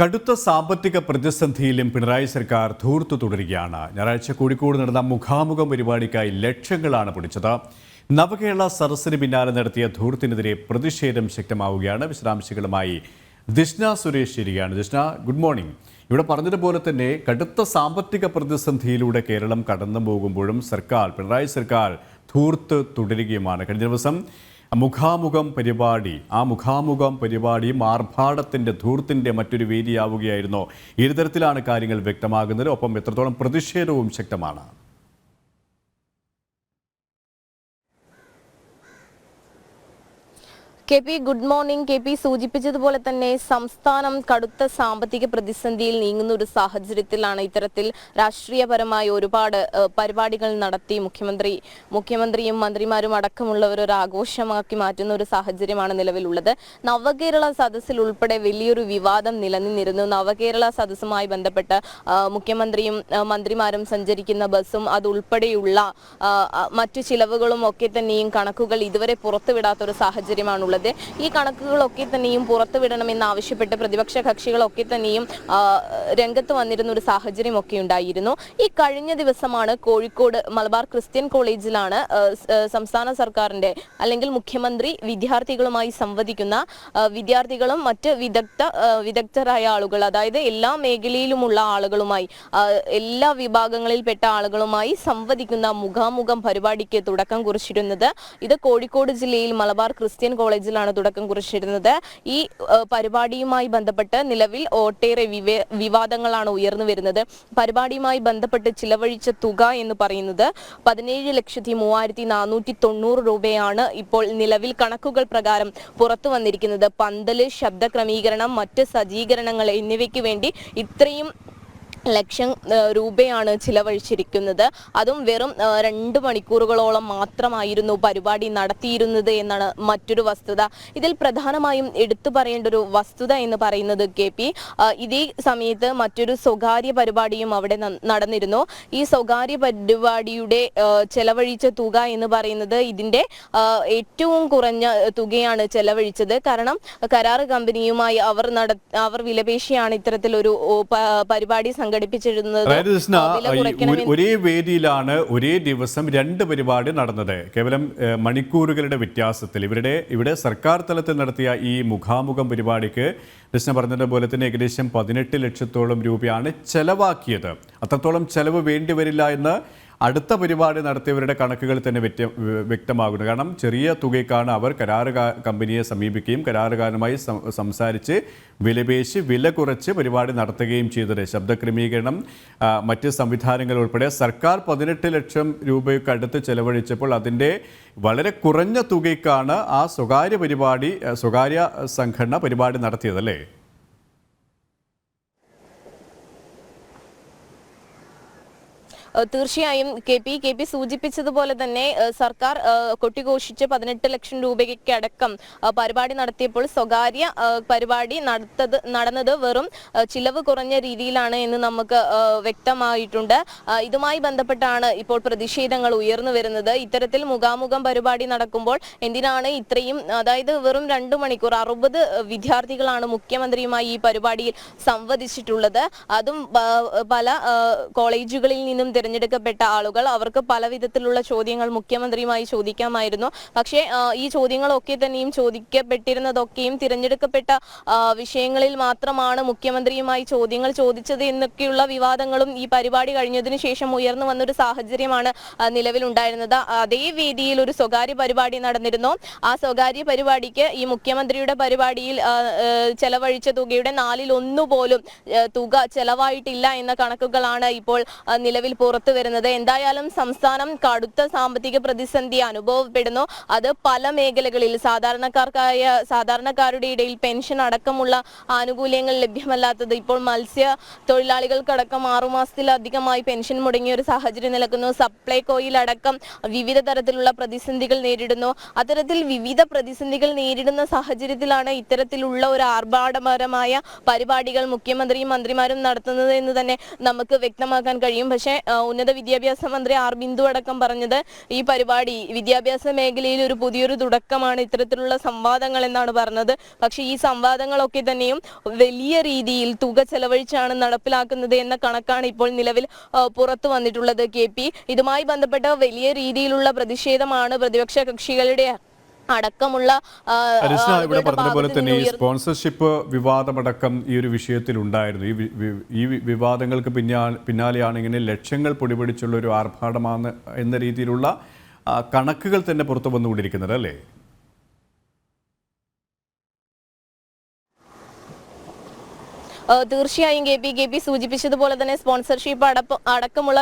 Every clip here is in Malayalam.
കടുത്ത സാമ്പത്തിക പ്രതിസന്ധിയിലും പിണറായി സർക്കാർ ധൂർത്തു തുടരുകയാണ്. ഞായറാഴ്ച കോഴിക്കോട് നടന്ന മുഖാമുഖം പരിപാടിക്കായി ലക്ഷങ്ങളാണ് പൊടിച്ചത്. നവകേരള സദസ്സിന് പിന്നാലെ നടത്തിയ ധൂർത്തിനെതിരെ പ്രതിഷേധം ശക്തമാവുകയാണ്. വിശദാംശങ്ങളുമായി ദിഷ്ന സുരേഷ് ശരിയാണ്. ദിഷ്ന, ഗുഡ് മോർണിംഗ്. ഇവിടെ പറഞ്ഞതുപോലെ തന്നെ കടുത്ത സാമ്പത്തിക പ്രതിസന്ധിയിലൂടെ കേരളം കടന്നു പോകുമ്പോഴും പിണറായി സർക്കാർ ധൂർത്ത് തുടരുകയുമാണ്. കഴിഞ്ഞ ദിവസം മുഖാമുഖം പരിപാടിയും ആർഭാടത്തിൻ്റെ ധൂർത്തിൻ്റെ മറ്റൊരു വേദിയാവുകയായിരുന്നു. ഇരുതരത്തിലാണ് കാര്യങ്ങൾ വ്യക്തമാകുന്നത്. ഒപ്പം എത്രത്തോളം പ്രതിഷേധവും ശക്തമാണ്. കെ.പി. Good morning. കെ.പി. സൂചിപ്പിച്ചതുപോലെ തന്നെ സംസ്ഥാനം കടുത്ത സാമ്പത്തിക പ്രതിസന്ധിയിൽ നീങ്ങുന്ന ഒരു സാഹചര്യത്തിലാണ് ഇത്തരത്തിൽ രാഷ്ട്രീയപരമായ ഒരുപാട് പരിപാടികൾ നടത്തി മുഖ്യമന്ത്രിയും മന്ത്രിമാരും അടക്കമുള്ളവർ ഒരു ആഘോഷമാക്കി മാറ്റുന്ന ഒരു സാഹചര്യമാണ് നിലവിലുള്ളത്. നവകേരള സദസ്സിൽ ഉൾപ്പെടെ വലിയൊരു വിവാദം നിലനിന്നിരുന്നു. നവകേരള സദസ്സുമായി ബന്ധപ്പെട്ട് മുഖ്യമന്ത്രിയും മന്ത്രിമാരും സഞ്ചരിക്കുന്ന ബസ്സും അതുൾപ്പെടെയുള്ള മറ്റു ചിലവുകളും ഒക്കെ തന്നെയും കണക്കുകൾ ഇതുവരെ പുറത്തുവിടാത്ത ഒരു സാഹചര്യമാണുള്ളത്. ഈ കണക്കുകളൊക്കെ തന്നെയും പുറത്തുവിടണമെന്നാവശ്യപ്പെട്ട് പ്രതിപക്ഷ കക്ഷികളൊക്കെ തന്നെയും രംഗത്ത് വന്നിരുന്ന ഒരു സാഹചര്യമൊക്കെ ഉണ്ടായിരുന്നു. ഈ കഴിഞ്ഞ ദിവസമാണ് കോഴിക്കോട് മലബാർ ക്രിസ്ത്യൻ കോളേജിലാണ് സംസ്ഥാന സർക്കാരിന്റെ അല്ലെങ്കിൽ മുഖ്യമന്ത്രി വിദ്യാർത്ഥികളുമായി സംവദിക്കുന്ന വിദ്യാർത്ഥികളും മറ്റ് വിദഗ്ധരായ ആളുകൾ, അതായത് എല്ലാ മേഖലയിലുമുള്ള ആളുകളുമായി, എല്ലാ വിഭാഗങ്ങളിൽപ്പെട്ട ആളുകളുമായി സംവദിക്കുന്ന മുഖാമുഖം പരിപാടിക്ക് തുടക്കം കുറിച്ചിരുന്നത്. ഇത് കോഴിക്കോട് ജില്ലയിൽ മലബാർ ക്രിസ്ത്യൻ കോളേജിലാണ് തുടക്കം കുറിച്ചിരുന്നത്. ഈ പരിപാടിയുമായി ബന്ധപ്പെട്ട് നിലവിൽ ഒട്ടേറെ വിവാദങ്ങളാണ് ഉയർന്നു വരുന്നത്. പരിപാടിയുമായി ബന്ധപ്പെട്ട് ചിലവഴിച്ച തുക എന്ന് പറയുന്നത് 17,03,490 രൂപയാണ് ഇപ്പോൾ നിലവിൽ കണക്കുകൾ പ്രകാരം പുറത്തു വന്നിരിക്കുന്നത്. പന്തല്, ശബ്ദ ക്രമീകരണം, മറ്റ് സജ്ജീകരണങ്ങൾ എന്നിവയ്ക്ക് വേണ്ടി ഇത്രയും ലക്ഷം രൂപയാണ് ചിലവഴിച്ചിരിക്കുന്നത്. അതും വെറും 2 മണിക്കൂറുകളോളം മാത്രമായിരുന്നു പരിപാടി നടത്തിയിരുന്നത് എന്നാണ് മറ്റൊരു വസ്തുത. ഇതിൽ പ്രധാനമായും എടുത്തു പറയേണ്ട ഒരു വസ്തുത എന്ന് പറയുന്നത് കെ.പി. ഇതേ സമയത്ത് മറ്റൊരു സ്വകാര്യ പരിപാടിയും അവിടെ നടന്നിരുന്നു. ഈ സ്വകാര്യ പരിപാടിയുടെ ചെലവഴിച്ച തുക എന്ന് പറയുന്നത് ഇതിന്റെ ഏറ്റവും കുറഞ്ഞ തുകയാണ് ചെലവഴിച്ചത്. കാരണം കരാർ കമ്പനിയുമായി അവർ വിലപേശിയാണ് ഇത്തരത്തിലൊരു പരിപാടി ഒരേ വേദിയിലാണ് ഒരേ ദിവസം 2 പരിപാടി നടന്നത്. കേവലം മണിക്കൂറുകളുടെ വ്യത്യാസത്തിൽ ഇവിടെ സർക്കാർ തലത്തിൽ നടത്തിയ ഈ മുഖാമുഖം പരിപാടിക്ക് കൃഷ്ണ പറഞ്ഞതുപോലെ തന്നെ ഏകദേശം 18 ലക്ഷത്തോളം രൂപയാണ് ചെലവാക്കിയത്. അത്രത്തോളം ചെലവ് വേണ്ടിവരില്ല എന്ന് അടുത്ത പരിപാടി നടത്തിയവരുടെ കണക്കുകൾ തന്നെ വ്യക്തമാകുന്നു. കാരണം ചെറിയ തുകയ്ക്കാണ് അവർ കരാർ കമ്പനിയെ സമീപിക്കുകയും കരാറുകാരനുമായി സംസാരിച്ച് വിലപേശി വില കുറച്ച് പരിപാടി നടത്തുകയും ചെയ്തത്. ശബ്ദക്രമീകരണം, മറ്റ് സംവിധാനങ്ങൾ ഉൾപ്പെടെ സർക്കാർ 18 ലക്ഷം രൂപയ്ക്ക് അടുത്ത് ചെലവഴിച്ചപ്പോൾ അതിൻ്റെ വളരെ കുറഞ്ഞ തുകയ്ക്കാണ് ആ സ്വകാര്യ സംഘടന പരിപാടി നടത്തിയതല്ലേ? തീർച്ചയായും കെ പി സൂചിപ്പിച്ചതുപോലെ തന്നെ സർക്കാർ കൊട്ടിഘോഷിച്ച് 18 ലക്ഷം രൂപയ്ക്ക് അടക്കം പരിപാടി നടത്തിയപ്പോൾ സ്വകാര്യ പരിപാടി നടന്നത് വെറും ചിലവ് കുറഞ്ഞ രീതിയിലാണ് എന്ന് നമുക്ക് വ്യക്തമായിട്ടുണ്ട്. ഇതുമായി ബന്ധപ്പെട്ടാണ് ഇപ്പോൾ പ്രതിഷേധങ്ങൾ ഉയർന്നു വരുന്നത്. ഇത്തരത്തിൽ മുഖാമുഖം പരിപാടി നടക്കുമ്പോൾ എന്തിനാണ് ഇത്രയും, അതായത് വെറും 2 മണിക്കൂർ 60 വിദ്യാർത്ഥികളാണ് മുഖ്യമന്ത്രിയുമായി ഈ പരിപാടിയിൽ സംവദിച്ചിട്ടുള്ളത്. അതും പല കോളേജുകളിൽ നിന്നും തിരഞ്ഞെടുക്കപ്പെട്ട ആളുകൾ. അവർക്ക് പല വിധത്തിലുള്ള ചോദ്യങ്ങൾ മുഖ്യമന്ത്രിയുമായി ചോദിക്കാമായിരുന്നു. പക്ഷേ ഈ ചോദ്യങ്ങളൊക്കെ തന്നെയും ചോദിക്കപ്പെട്ടിരുന്നതൊക്കെയും തിരഞ്ഞെടുക്കപ്പെട്ട വിഷയങ്ങളിൽ മാത്രമാണ് മുഖ്യമന്ത്രിയുമായി ചോദ്യങ്ങൾ ചോദിച്ചത് എന്നൊക്കെയുള്ള വിവാദങ്ങളും ഈ പരിപാടി കഴിഞ്ഞതിന് ശേഷം ഉയർന്നു വന്നൊരു സാഹചര്യമാണ് നിലവിലുണ്ടായിരുന്നത്. അതേ വേദിയിൽ ഒരു സ്വകാര്യ പരിപാടി നടന്നിരുന്നു. ആ സ്വകാര്യ പരിപാടിക്ക് ഈ മുഖ്യമന്ത്രിയുടെ പരിപാടിയിൽ ചെലവഴിച്ച തുകയുടെ 1/4 പോലും തുക ചെലവായിട്ടില്ല എന്ന കണക്കുകളാണ് ഇപ്പോൾ നിലവിൽ പുറത്തു വരുന്നത്. എന്തായാലും സംസ്ഥാനം കടുത്ത സാമ്പത്തിക പ്രതിസന്ധി അനുഭവപ്പെടുന്നു. അത് പല മേഖലകളിൽ സാധാരണക്കാരുടെ ഇടയിൽ പെൻഷൻ അടക്കമുള്ള ആനുകൂല്യങ്ങൾ ലഭ്യമല്ലാത്തത്, ഇപ്പോൾ മത്സ്യ തൊഴിലാളികൾക്കടക്കം 6 മാസത്തിലധികമായി പെൻഷൻ മുടങ്ങിയ ഒരു സാഹചര്യം നിലക്കുന്നു. സപ്ലൈകോയിലടക്കം വിവിധ തരത്തിലുള്ള പ്രതിസന്ധികൾ നേരിടുന്നു. അത്തരത്തിൽ വിവിധ പ്രതിസന്ധികൾ നേരിടുന്ന സാഹചര്യത്തിലാണ് ഇത്തരത്തിലുള്ള ഒരു ആർഭാടപരമായ പരിപാടികൾ മുഖ്യമന്ത്രിയും മന്ത്രിമാരും നടത്തുന്നത് എന്ന് തന്നെ നമുക്ക് വ്യക്തമാക്കാൻ കഴിയും. പക്ഷേ ഉന്നത വിദ്യാഭ്യാസ മന്ത്രി ആർ ബിന്ദു അടക്കം പറഞ്ഞത് ഈ പരിപാടി വിദ്യാഭ്യാസ മേഖലയിൽ ഒരു പുതിയൊരു തുടക്കമാണ് ഇത്തരത്തിലുള്ള സംവാദങ്ങൾ എന്നാണ് പറഞ്ഞത്. പക്ഷേ ഈ സംവാദങ്ങളൊക്കെ തന്നെയും വലിയ രീതിയിൽ തുക ചെലവഴിച്ചാണ് നടപ്പിലാക്കുന്നത് എന്ന കണക്കാണ് ഇപ്പോൾ നിലവിൽ പുറത്തു വന്നിട്ടുള്ളത്. KP, ഇതുമായി ബന്ധപ്പെട്ട വലിയ രീതിയിലുള്ള പ്രതിഷേധമാണ് പ്രതിപക്ഷ കക്ഷികളുടെ അടക്കമുള്ള ഇവിടെ പറഞ്ഞതുപോലെ തന്നെ ഈ സ്പോൺസർഷിപ്പ് വിവാദമടക്കം ഈ ഒരു വിഷയത്തിൽ ഉണ്ടായിരുന്നു. ഈ വിവാദങ്ങൾക്ക് പിന്നാലെയാണ് ഇങ്ങനെ ലക്ഷങ്ങൾ പൊടിപിടിച്ചുള്ള ഒരു ആർഭാടമാണ് എന്ന രീതിയിലുള്ള കണക്കുകൾ തന്നെ പുറത്തു വന്നുകൊണ്ടിരിക്കുന്നത് അല്ലേ? തീർച്ചയായും KP സൂചിപ്പിച്ചതുപോലെ തന്നെ സ്പോൺസർഷിപ്പ് അടക്കമുള്ള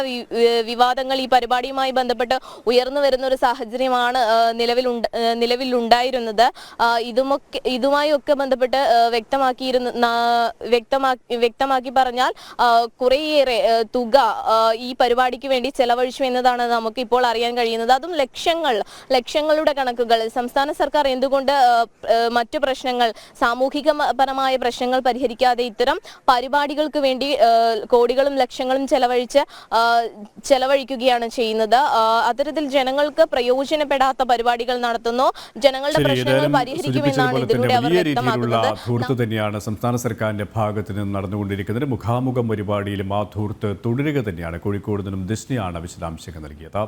വിവാദങ്ങൾ ഈ പരിപാടിയുമായി ബന്ധപ്പെട്ട് ഉയർന്നു വരുന്ന ഒരു സാഹചര്യമാണ് നിലവിലുണ്ടായിരുന്നത്. ഇതുമായി ഒക്കെ ബന്ധപ്പെട്ട് വ്യക്തമാക്കി പറഞ്ഞാൽ കുറേയേറെ തുക ഈ പരിപാടിക്ക് വേണ്ടി ചെലവഴിച്ചു എന്നതാണ് നമുക്ക് ഇപ്പോൾ അറിയാൻ കഴിയുന്നത്. അതും ലക്ഷങ്ങളുടെ കണക്കുകൾ. സംസ്ഥാന സർക്കാർ എന്തുകൊണ്ട് മറ്റു പ്രശ്നങ്ങൾ, സാമൂഹികപരമായ പ്രശ്നങ്ങൾ പരിഹരിക്കാതെ ഇത്തരം പരിപാടികൾക്ക് വേണ്ടി കോടികളും ലക്ഷങ്ങളും ചെലവഴിക്കുകയാണ് ചെയ്യുന്നത്? അത്തരത്തിൽ ജനങ്ങൾക്ക് പ്രയോജനപ്പെടാത്ത പരിപാടികൾ നടത്തുന്നു, ജനങ്ങളുടെ പ്രശ്നങ്ങൾ പരിഹരിക്കുമെന്നാണ് ഇതിലൂടെ അവർ വ്യക്തമാക്കുന്നത്. ധൂർത്ത് തന്നെയാണ് സംസ്ഥാന സർക്കാരിന്റെ ഭാഗത്ത് നിന്ന് നടന്നുകൊണ്ടിരിക്കുന്നത്. മുഖാമുഖം പരിപാടിയിലും ആ ധൂർത്ത് തുടരുക തന്നെയാണ്. കോഴിക്കോട് നിന്നും ദിസ്നിയാണ് വിശദാംശങ്ങൾ നൽകിയത്.